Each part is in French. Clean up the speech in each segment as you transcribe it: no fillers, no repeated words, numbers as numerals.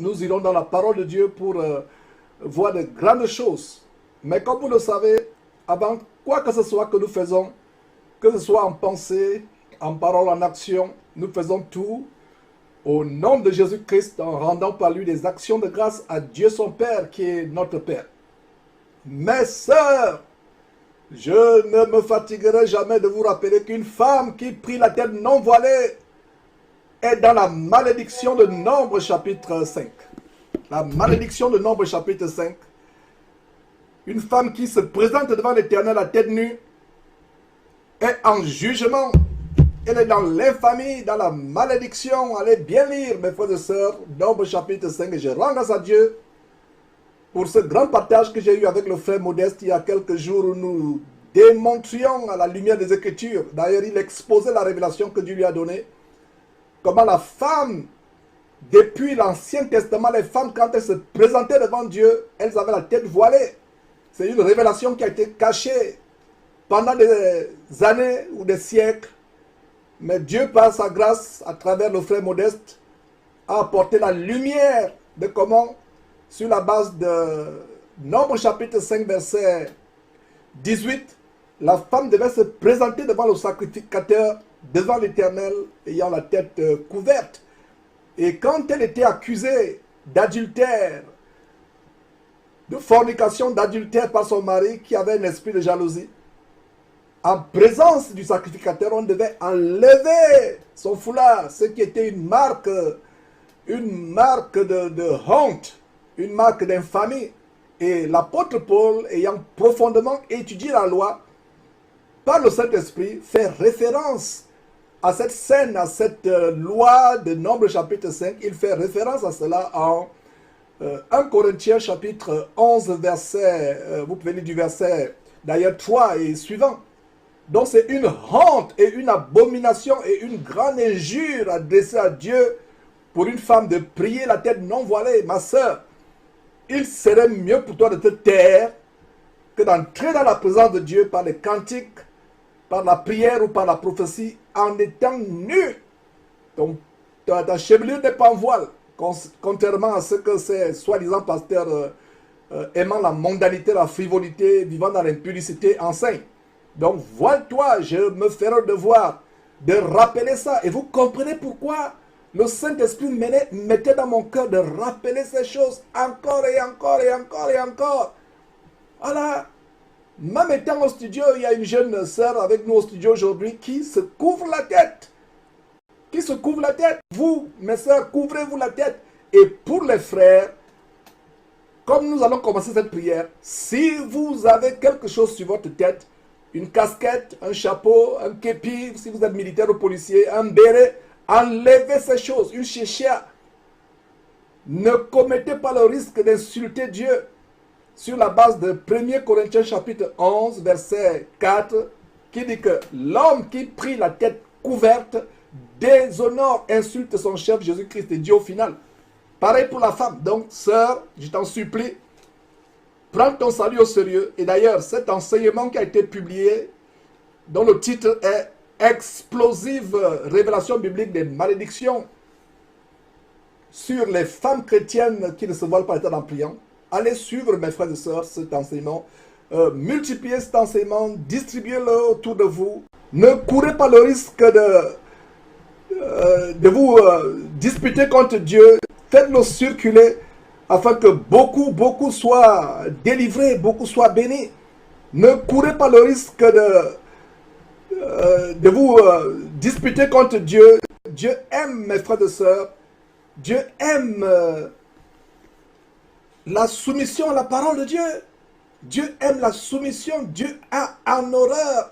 nous irons dans la parole de Dieu pour voir de grandes choses. Mais comme vous le savez, avant quoi que ce soit que nous faisons, que ce soit en pensée, en parole, en action, nous faisons tout au nom de Jésus-Christ en rendant par lui des actions de grâce à Dieu son Père qui est notre Père. Mes sœurs, je ne me fatiguerai jamais de vous rappeler qu'une femme qui prie la tête non voilée est dans la malédiction de Nombre chapitre 5. La malédiction de Nombre chapitre 5. Une femme qui se présente devant l'Éternel à tête nue est en jugement. Elle est dans l'infamie, dans la malédiction. Allez bien lire, mes frères et sœurs, Nombre chapitre 5. Et je rends grâce à Dieu pour ce grand partage que j'ai eu avec le frère Modeste il y a quelques jours où nous démontrions à la lumière des Écritures. D'ailleurs, il exposait la révélation que Dieu lui a donnée. Comment la femme, depuis l'Ancien Testament, les femmes, quand elles se présentaient devant Dieu, elles avaient la tête voilée. C'est une révélation qui a été cachée pendant des années ou des siècles. Mais Dieu, par sa grâce, à travers le frère Modeste, a apporté la lumière de comment, sur la base de Nombre chapitre 5, verset 18, la femme devait se présenter devant le sacrificateur, devant l'Éternel, ayant la tête couverte. Et quand elle était accusée d'adultère, de fornication, d'adultère par son mari qui avait un esprit de jalousie, en présence du sacrificateur, on devait enlever son foulard, ce qui était une marque de honte, une marque d'infamie. Et l'apôtre Paul, ayant profondément étudié la loi, par le Saint-Esprit, fait référence à cette scène, à cette loi de Nombre chapitre 5. Il fait référence à cela en 1 Corinthiens chapitre 11, verset, vous pouvez lire du verset d'ailleurs 3 et suivant. Donc c'est une honte et une abomination et une grande injure adressée à Dieu pour une femme de prier la tête non voilée. Ma sœur, il serait mieux pour toi de te taire que d'entrer dans la présence de Dieu par les cantiques, par la prière ou par la prophétie en étant nu. Donc ta chevelure n'est pas en voile, contrairement à ce que ces soi-disant pasteurs aimant la mondanité, la frivolité, vivant dans l'impudicité enseignent. Donc voile-toi, je me ferai le devoir de rappeler ça. Et vous comprenez pourquoi le Saint-Esprit mettait dans mon cœur de rappeler ces choses encore et encore et encore et encore. Voilà. Même étant au studio, il y a une jeune sœur avec nous au studio aujourd'hui qui se couvre la tête. Qui se couvre la tête. Vous, mes sœurs, couvrez-vous la tête. Et pour les frères, comme nous allons commencer cette prière, si vous avez quelque chose sur votre tête, une casquette, un chapeau, un képi, si vous êtes militaire ou policier, un béret, enlevez ces choses, une chéchia. Ne commettez pas le risque d'insulter Dieu sur la base de 1 Corinthiens chapitre 11, verset 4, qui dit que l'homme qui prie la tête couverte déshonore, insulte son chef Jésus-Christ et Dieu au final. Pareil pour la femme. Donc, sœur, je t'en supplie, prends ton salut au sérieux. Et d'ailleurs, cet enseignement qui a été publié, dont le titre est Explosive révélation biblique des malédictions sur les femmes chrétiennes qui ne se voilent pas la tête en priant. Allez suivre, mes frères et sœurs, cet enseignement. Multipliez cet enseignement, distribuez-le autour de vous. Ne courez pas le risque de vous disputer contre Dieu. Faites-le circuler afin que beaucoup soient délivrés, beaucoup soient bénis. Ne courez pas le risque de vous disputer contre Dieu. Dieu aime, mes frères et sœurs. Dieu aime la soumission à la parole de Dieu. Dieu aime la soumission. Dieu a en horreur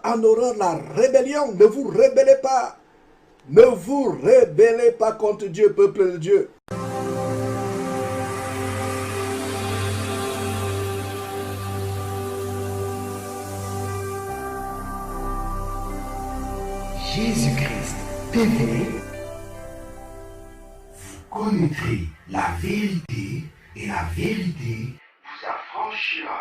la rébellion. Ne vous rebellez pas. Ne vous rebellez pas contre Dieu, peuple de Dieu. Jésus-Christ TV, vous connaîtrez la vérité et la vérité vous affranchira.